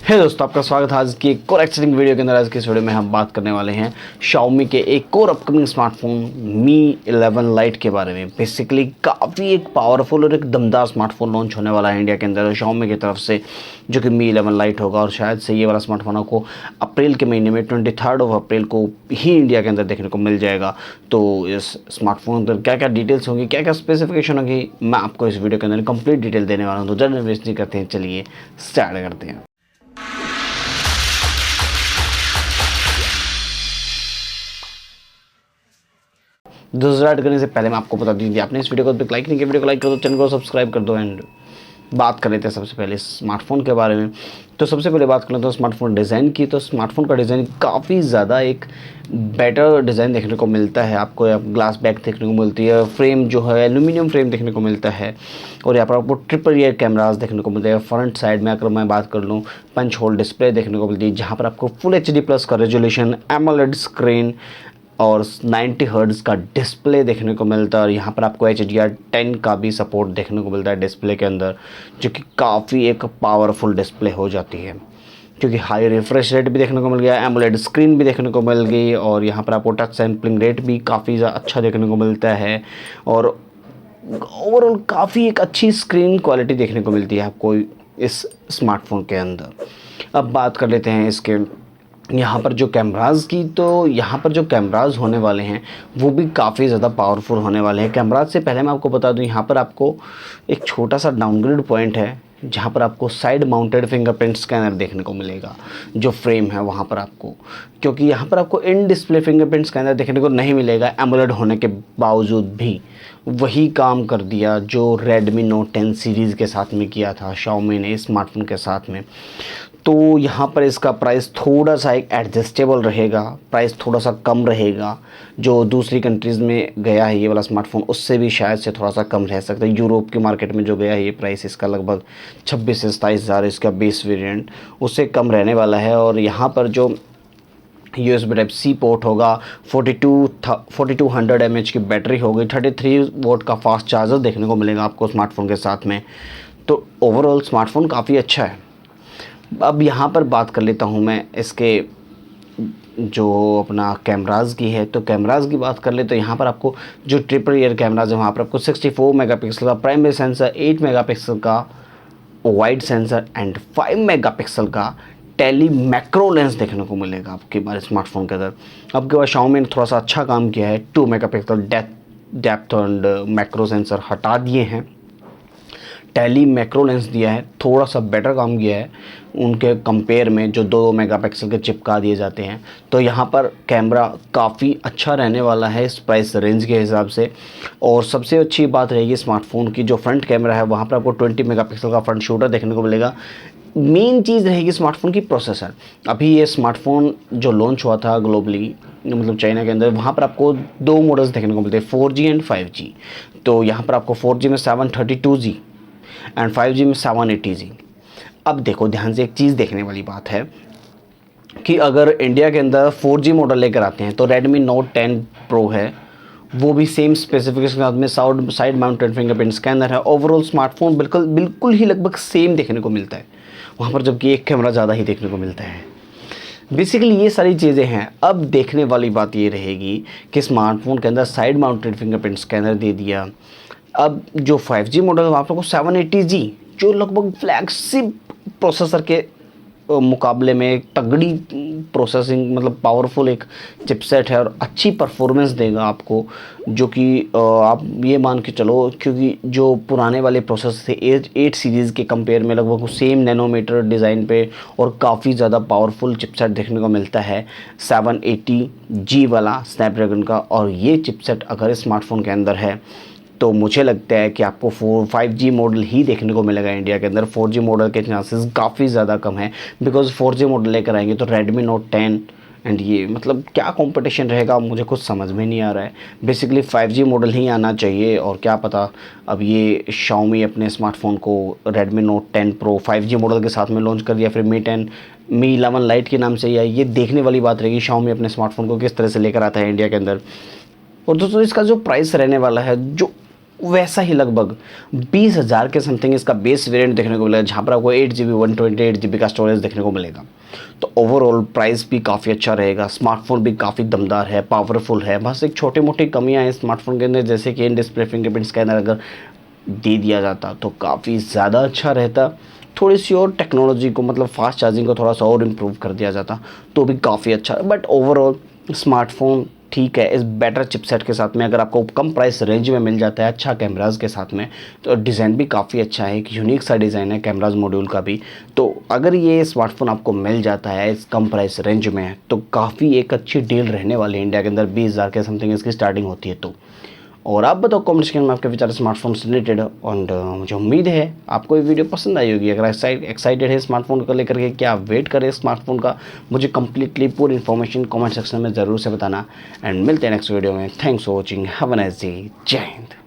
हे दोस्तों, आपका स्वागत है आज की एक और एक्साइटिंग वीडियो के अंदर। आज की इस वीडियो में हम बात करने वाले हैं Xiaomi के एक और अपकमिंग स्मार्टफोन Mi 11 Lite के बारे में। बेसिकली काफ़ी एक पावरफुल और एक दमदार स्मार्टफोन लॉन्च होने वाला है इंडिया के अंदर Xiaomi की तरफ से, जो कि Mi 11 Lite होगा। और शायद से ये वाला स्मार्टफोन आपको अप्रैल के महीने में 23 अप्रैल को ही इंडिया के अंदर देखने को मिल जाएगा। तो इस स्मार्टफोन के अंदर क्या क्या डिटेल्स होंगी, क्या क्या स्पेसिफिकेशन होगी, मैं आपको इस वीडियो के अंदर कंप्लीट डिटेल देने वाला हूँ। तो ज़्यादा वेस्ट नहीं करते हैं, चलिए स्टार्ट करते हैं। दूसरा ऐड करने से पहले मैं आपको बता दीजिए, आपने इस वीडियो को लाइक नहीं किया, वीडियो को लाइक कर दो, चैनल को सब्सक्राइब कर दो। एंड बात कर लेते हैं सबसे पहले स्मार्टफोन के बारे में। तो सबसे पहले बात कर लेते हैं स्मार्टफोन डिज़ाइन की। तो स्मार्टफोन का डिज़ाइन काफ़ी ज़्यादा एक बेटर डिज़ाइन देखने को मिलता है आपको। ग्लास बैक देखने को मिलती है, फ्रेम जो है एल्यूमिनियम फ्रेम देखने को मिलता है। और यहाँ पर आपको ट्रिपल ईयर कैमरास देखने को मिलते हैं। फ्रंट साइड में अगर मैं बात कर लूँ, पंच होल डिस्प्ले देखने को मिलती है, जहाँ पर आपको फुल HD+ का रेजोल्यूशन एमोलेड स्क्रीन और 90 हर्ट्ज़ का डिस्प्ले देखने को मिलता है। और यहाँ पर आपको HDR10 का भी सपोर्ट देखने को मिलता है डिस्प्ले के अंदर, जो कि काफ़ी एक पावरफुल डिस्प्ले हो जाती है, क्योंकि हाई रिफ्रेश रेट भी देखने को मिल गया, एमोलेड स्क्रीन भी देखने को मिल गई। और यहाँ पर आपको टच सैम्पलिंग रेट भी काफ़ी अच्छा देखने को मिलता है। और ओवरऑल काफ़ी एक अच्छी स्क्रीन क्वालिटी देखने को मिलती है आपको इस स्मार्टफोन के अंदर। अब बात कर लेते हैं इसके यहाँ पर जो कैमराज़ की। तो यहाँ पर जो कैमराज़ होने वाले हैं वो भी काफ़ी ज़्यादा पावरफुल होने वाले हैं। कैमराज़ से पहले मैं आपको बता दूँ, यहाँ पर आपको एक छोटा सा डाउनग्रेड पॉइंट है, जहाँ पर आपको साइड माउंटेड फिंगरप्रिंट स्कैनर देखने को मिलेगा जो फ्रेम है वहाँ पर आपको, क्योंकि यहाँ पर आपको इन डिस्प्ले फिंगरप्रिंट स्कैनर देखने को नहीं मिलेगा। एमोलेड होने के बावजूद भी वही काम कर दिया जो Redmi Note 10 सीरीज़ के साथ में किया था Xiaomi ने स्मार्टफोन के साथ में। तो यहाँ पर इसका प्राइस थोड़ा सा एक एडजस्टेबल रहेगा, प्राइस थोड़ा सा कम रहेगा। जो दूसरी कंट्रीज़ में गया है ये वाला स्मार्टफोन, उससे भी शायद से थोड़ा सा कम रह सकता है। यूरोप की मार्केट में जो गया है ये प्राइस इसका लगभग 26 से 27 हज़ार, इसका बेस वेरिएंट उससे कम रहने वाला है। और यहाँ पर जो USB Type-C पोर्ट होगा, 4200 mAh की बैटरी होगी, 33 वोल्ट का फास्ट चार्जर देखने को मिलेगा आपको स्मार्टफोन के साथ में। तो ओवरऑल स्मार्टफोन काफ़ी अच्छा है। अब यहाँ पर बात कर लेता हूँ मैं इसके जो अपना कैमराज़ की है। तो कैमराज़ की बात कर ले तो यहाँ पर आपको जो ट्रिपल ईयर कैमराज़ है वहाँ पर आपको 64 मेगापिक्सल का प्राइमरी सेंसर, 8 मेगापिक्सल का वाइड सेंसर एंड 5 मेगापिक्सल का टेली मैक्रो लेंस देखने को मिलेगा आपके बारे स्मार्टफोन के अंदर। अब के बाद Xiaomi ने थोड़ा सा अच्छा काम किया है, 2 megapixel depth and macro sensor हटा दिए हैं, टेली मैक्रो लेंस दिया है, थोड़ा सा बेटर काम किया है उनके कंपेयर में जो 2 मेगापिक्सल के चिपका दिए जाते हैं। तो यहाँ पर कैमरा काफ़ी अच्छा रहने वाला है इस प्राइस रेंज के हिसाब से। और सबसे अच्छी बात रहेगी स्मार्टफोन की, जो फ्रंट कैमरा है वहाँ पर आपको 20 मेगापिक्सल का फ्रंट शूटर देखने को मिलेगा। मेन चीज़ रहेगी स्मार्टफोन की प्रोसेसर। अभी ये स्मार्टफोन जो लॉन्च हुआ था ग्लोबली, मतलब चाइना के अंदर, वहाँ पर आपको 2 मॉडल्स देखने को मिलते हैं, 4G एंड 5G। तो यहाँ पर आपको 4G में 732G एंड 5G में 780G। अब देखो ध्यान से, एक चीज़ देखने वाली बात है कि अगर इंडिया के अंदर 4G मॉडल लेकर आते हैं तो Redmi Note 10 Pro है, वो भी सेम स्पेसिफिकेशन के साथ में साइड माउंटेड फिंगरप्रिंट स्कैनर है। ओवरऑल स्मार्टफोन बिल्कुल ही लगभग सेम देखने को मिलता है वहाँ पर, जबकि एक कैमरा ज़्यादा ही देखने को मिलता है। बेसिकली ये सारी चीज़ें हैं। अब देखने वाली बात ये रहेगी कि स्मार्टफोन के अंदर साइड माउंटेड फिंगरप्रिंट स्कैनर दे दिया। अब जो 5G मॉडल है वहाँ पर 780G, जो लगभग फ्लैगशिप प्रोसेसर के मुकाबले में एक तगड़ी प्रोसेसिंग, मतलब पावरफुल एक चिपसेट है और अच्छी परफॉर्मेंस देगा आपको, जो कि आप ये मान के चलो, क्योंकि जो पुराने वाले प्रोसेसर थे 8 सीरीज़ के कंपेयर में लगभग सेम नैनोमीटर डिज़ाइन पे और काफ़ी ज़्यादा पावरफुल चिपसेट देखने को मिलता है 780G वाला स्नैपड्रैगन का। और ये चिपसेट अगर स्मार्टफोन के अंदर है तो मुझे लगता है कि आपको 5G मॉडल ही देखने को मिलेगा इंडिया के अंदर। 4G मॉडल के चांसेस काफ़ी ज़्यादा कम है, बिकॉज 4G मॉडल लेकर आएंगे तो Redmi Note 10 एंड ये मतलब क्या कंपटीशन रहेगा मुझे कुछ समझ में नहीं आ रहा है। बेसिकली 5G मॉडल ही आना चाहिए, और क्या पता अब ये Xiaomi अपने स्मार्टफोन को Redmi Note 10 Pro 5G model के साथ में लॉन्च कर दिया, फिर Mi 11 Lite के नाम से ही ये देखने वाली बात रहेगी Xiaomi अपने स्मार्टफोन को किस तरह से लेकर आता है इंडिया के अंदर। और दोस्तों इसका जो प्राइस रहने वाला है, जो वैसा ही लगभग 20,000 के समथिंग इसका बेस वेरिएंट देखने को मिलेगा, जहाँ पर आपको 8 GB 128 GB का स्टोरेज देखने को मिलेगा। तो ओवरऑल प्राइस भी काफ़ी अच्छा रहेगा, स्मार्टफोन भी काफ़ी दमदार है, पावरफुल है। बस एक छोटी मोटी कमियां हैं स्मार्टफोन के अंदर, जैसे कि इन डिस्प्ले फिंगरप्रिंट स्कैनर अगर दे दिया जाता तो काफ़ी ज़्यादा अच्छा रहता। थोड़ी सी और टेक्नोलॉजी को, मतलब फास्ट चार्जिंग को थोड़ा सा और इम्प्रूव कर दिया जाता तो भी काफ़ी अच्छा। बट ओवरऑल स्मार्टफोन ठीक है, इस बेटर चिपसेट के साथ में अगर आपको कम प्राइस रेंज में मिल जाता है, अच्छा कैमराज के साथ में, तो डिज़ाइन भी काफ़ी अच्छा है, एक यूनिक सा डिज़ाइन है कैमराज मॉड्यूल का भी। तो अगर ये स्मार्टफोन आपको मिल जाता है इस कम प्राइस रेंज में, तो काफ़ी एक अच्छी डील रहने वाली है। इंडिया के अंदर 20,000 के समथिंग इसकी स्टार्टिंग होती है। तो और आप बताओ कमेंट सेक्शन में आपके विचार स्मार्टफोन से रिलेटेड। और मुझे उम्मीद है आपको ये वीडियो पसंद आई होगी। अगर एक्साइटेड है स्मार्टफोन को लेकर के, क्या वेट करें स्मार्टफोन का, मुझे कंप्लीटली पूरी इन्फॉर्मेशन कमेंट सेक्शन में ज़रूर से बताना। एंड मिलते हैं नेक्स्ट वीडियो में। Thanks for watching, have a nice day, जय हिंद।